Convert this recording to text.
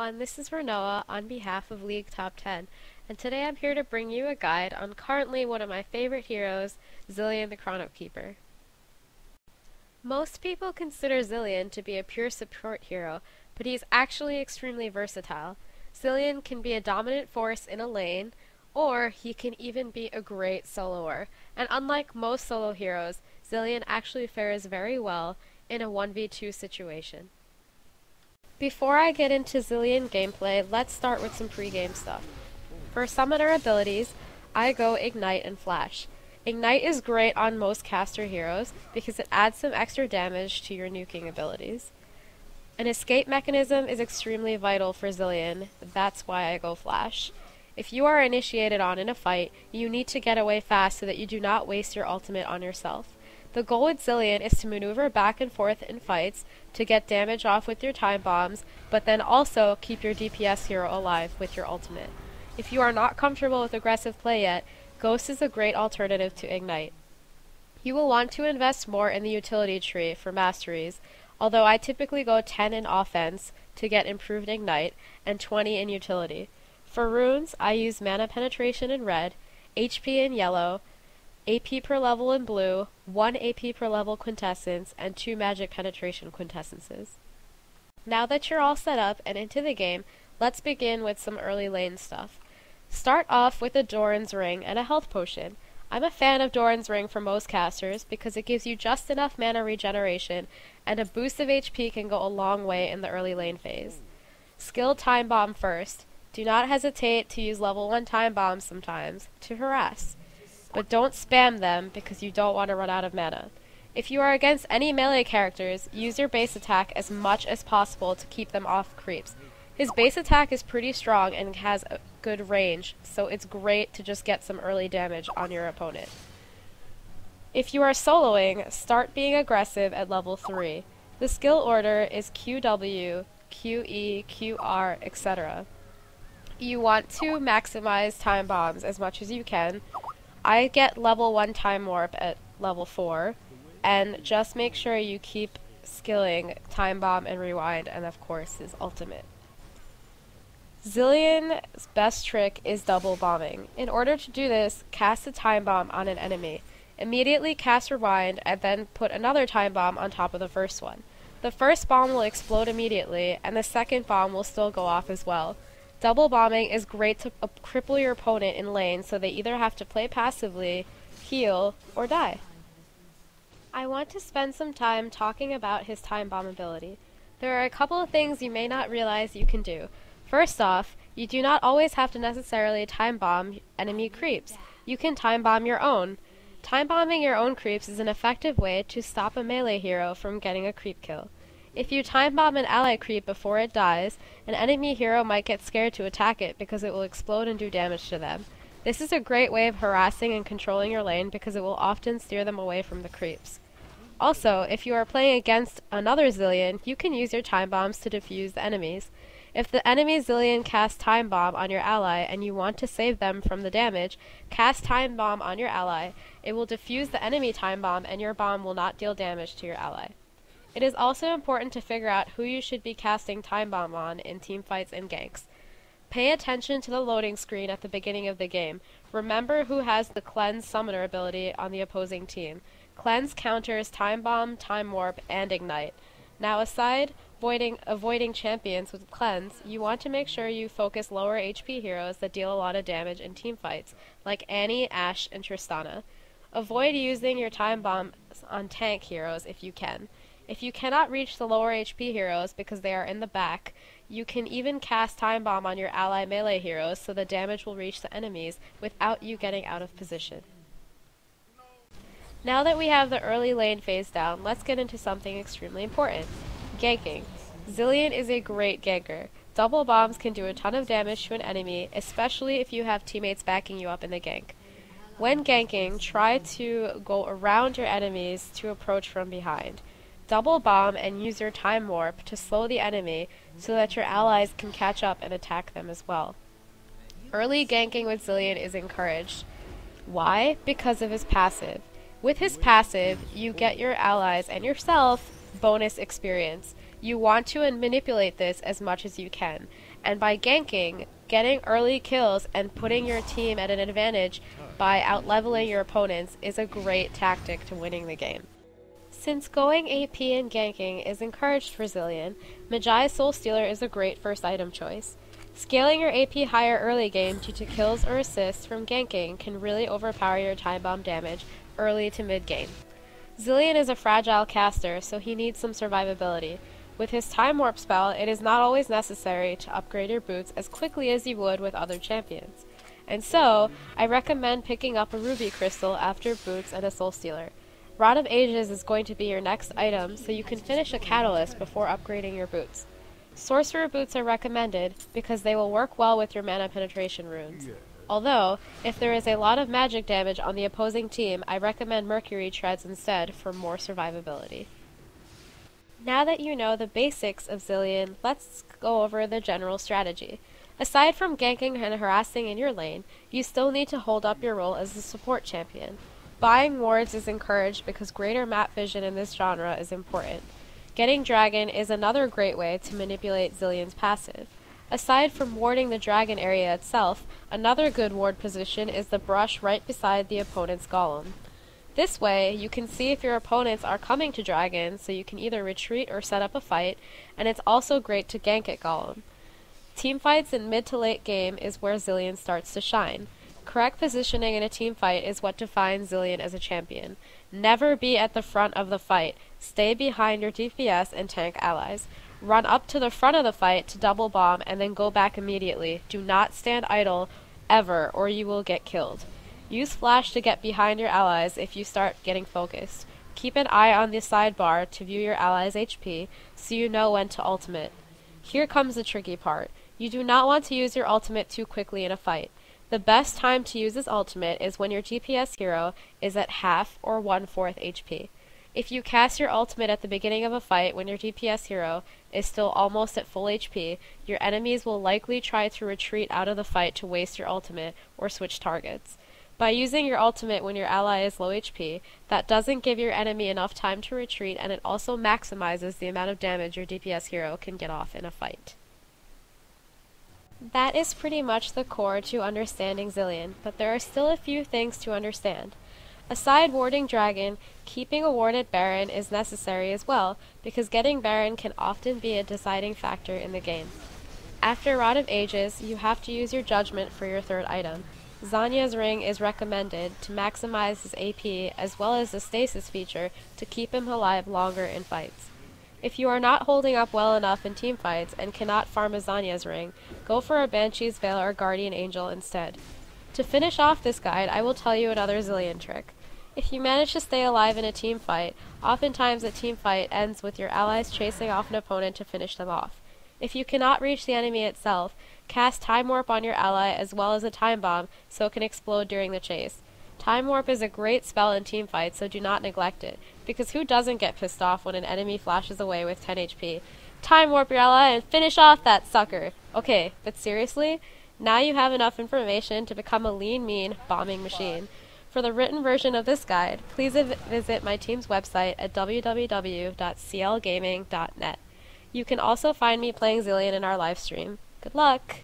everyone, this is Renoa on behalf of LeagueTopTen, and today I'm here to bring you a guide on currently one of my favorite heroes, Zilean the Chronokeeper. Most people consider Zilean to be a pure support hero, but he's actually extremely versatile. Zilean can be a dominant force in a lane, or he can even be a great soloer, and unlike most solo heroes, Zilean actually fares very well in a 1v2 situation. Before I get into Zilean gameplay, let's start with some pre-game stuff. For summoner abilities, I go Ignite and Flash. Ignite is great on most caster heroes because it adds some extra damage to your nuking abilities. An escape mechanism is extremely vital for Zilean, that's why I go Flash. If you are initiated on in a fight, you need to get away fast so that you do not waste your ultimate on yourself. The goal with Zilean is to maneuver back and forth in fights to get damage off with your time bombs, but then also keep your DPS hero alive with your ultimate. If you are not comfortable with aggressive play yet, Ghost is a great alternative to Ignite. You will want to invest more in the utility tree for masteries, although I typically go 10 in offense to get improved Ignite and 20 in utility. For runes, I use mana penetration in red, HP in yellow, AP per level in blue, 1 AP per level quintessence, and 2 magic penetration quintessences. Now that you're all set up and into the game, let's begin with some early lane stuff. Start off with a Doran's Ring and a health potion. I'm a fan of Doran's Ring for most casters because it gives you just enough mana regeneration, and a boost of HP can go a long way in the early lane phase. Skill Time Bomb first. Do not hesitate to use level 1 time bombs sometimes to harass, but don't spam them because you don't want to run out of mana. If you are against any melee characters, use your base attack as much as possible to keep them off creeps. His base attack is pretty strong and has a good range, so it's great to just get some early damage on your opponent. If you are soloing, start being aggressive at level 3. The skill order is QW, QE, QR, etc. You want to maximize time bombs as much as you can. I get level 1 time warp at level 4, and just make sure you keep skilling time bomb and rewind, and of course his ultimate. Zilean's best trick is double bombing. In order to do this, cast a time bomb on an enemy. Immediately cast rewind, and then put another time bomb on top of the first one. The first bomb will explode immediately, and the second bomb will still go off as well. Double bombing is great to cripple your opponent in lane so they either have to play passively, heal, or die. I want to spend some time talking about his time bomb ability. There are a couple of things you may not realize you can do. First off, you do not always have to necessarily time bomb enemy creeps. You can time bomb your own. Time bombing your own creeps is an effective way to stop a melee hero from getting a creep kill. If you time bomb an ally creep before it dies, an enemy hero might get scared to attack it because it will explode and do damage to them. This is a great way of harassing and controlling your lane because it will often steer them away from the creeps. Also, if you are playing against another Zilean, you can use your time bombs to defuse the enemies. If the enemy Zilean casts time bomb on your ally and you want to save them from the damage, cast time bomb on your ally. It will defuse the enemy time bomb and your bomb will not deal damage to your ally. It is also important to figure out who you should be casting time bomb on in teamfights and ganks. Pay attention to the loading screen at the beginning of the game. Remember who has the Cleanse summoner ability on the opposing team. Cleanse counters time bomb, time warp, and ignite. Now aside avoiding champions with Cleanse, you want to make sure you focus lower HP heroes that deal a lot of damage in teamfights, like Annie, Ashe, and Tristana. Avoid using your time bombs on tank heroes if you can. If you cannot reach the lower HP heroes because they are in the back, you can even cast time bomb on your ally melee heroes so the damage will reach the enemies without you getting out of position. Now that we have the early lane phase down, let's get into something extremely important. Ganking. Zilean is a great ganker. Double bombs can do a ton of damage to an enemy, especially if you have teammates backing you up in the gank. When ganking, try to go around your enemies to approach from behind. Double bomb and use your time warp to slow the enemy so that your allies can catch up and attack them as well. Early ganking with Zilean is encouraged. Why? Because of his passive. With his passive, you get your allies and yourself bonus experience. You want to manipulate this as much as you can, and by ganking, getting early kills and putting your team at an advantage by out-leveling your opponents is a great tactic to winning the game. Since going AP and ganking is encouraged for Zilean, Magi Soul Stealer is a great first item choice. Scaling your AP higher early game due to kills or assists from ganking can really overpower your time bomb damage early to mid game. Zilean is a fragile caster, so he needs some survivability. With his Time Warp spell, it is not always necessary to upgrade your boots as quickly as you would with other champions. And so, I recommend picking up a Ruby Crystal after boots and a Soul Stealer. Rod of Ages is going to be your next item, so you can finish a Catalyst before upgrading your boots. Sorcerer boots are recommended because they will work well with your mana penetration runes. Although, if there is a lot of magic damage on the opposing team, I recommend Mercury Treads instead for more survivability. Now that you know the basics of Zilean, let's go over the general strategy. Aside from ganking and harassing in your lane, you still need to hold up your role as a support champion. Buying wards is encouraged because greater map vision in this genre is important. Getting Dragon is another great way to manipulate Zilean's passive. Aside from warding the dragon area itself, another good ward position is the brush right beside the opponent's golem. This way, you can see if your opponents are coming to dragon, so you can either retreat or set up a fight, and it's also great to gank at golem. Teamfights in mid to late game is where Zilean starts to shine. Correct positioning in a teamfight is what defines Zilean as a champion. Never be at the front of the fight. Stay behind your DPS and tank allies. Run up to the front of the fight to double bomb and then go back immediately. Do not stand idle ever or you will get killed. Use flash to get behind your allies if you start getting focused. Keep an eye on the sidebar to view your allies' HP so you know when to ultimate. Here comes the tricky part. You do not want to use your ultimate too quickly in a fight. The best time to use this ultimate is when your DPS hero is at half or 1/4 HP. If you cast your ultimate at the beginning of a fight when your DPS hero is still almost at full HP, your enemies will likely try to retreat out of the fight to waste your ultimate or switch targets. By using your ultimate when your ally is low HP, that doesn't give your enemy enough time to retreat, and it also maximizes the amount of damage your DPS hero can get off in a fight. That is pretty much the core to understanding Zilean, but there are still a few things to understand. Aside warding Dragon, keeping a warded Baron is necessary as well, because getting Baron can often be a deciding factor in the game. After Rod of Ages, you have to use your Judgment for your third item. Zanya's Ring is recommended to maximize his AP as well as the Stasis feature to keep him alive longer in fights. If you are not holding up well enough in teamfights and cannot farm a Zanya's Ring, go for a Banshee's Veil or Guardian Angel instead. To finish off this guide, I will tell you another Zilean trick. If you manage to stay alive in a teamfight, oftentimes a teamfight ends with your allies chasing off an opponent to finish them off. If you cannot reach the enemy itself, cast Time Warp on your ally as well as a Time Bomb so it can explode during the chase. Time Warp is a great spell in teamfights, so do not neglect it, because who doesn't get pissed off when an enemy flashes away with 10 HP? Time Warp your ally and finish off that sucker! Okay, but seriously? Now you have enough information to become a lean, mean bombing machine. For the written version of this guide, please visit my team's website at www.clgaming.net. You can also find me playing Zilean in our live stream. Good luck!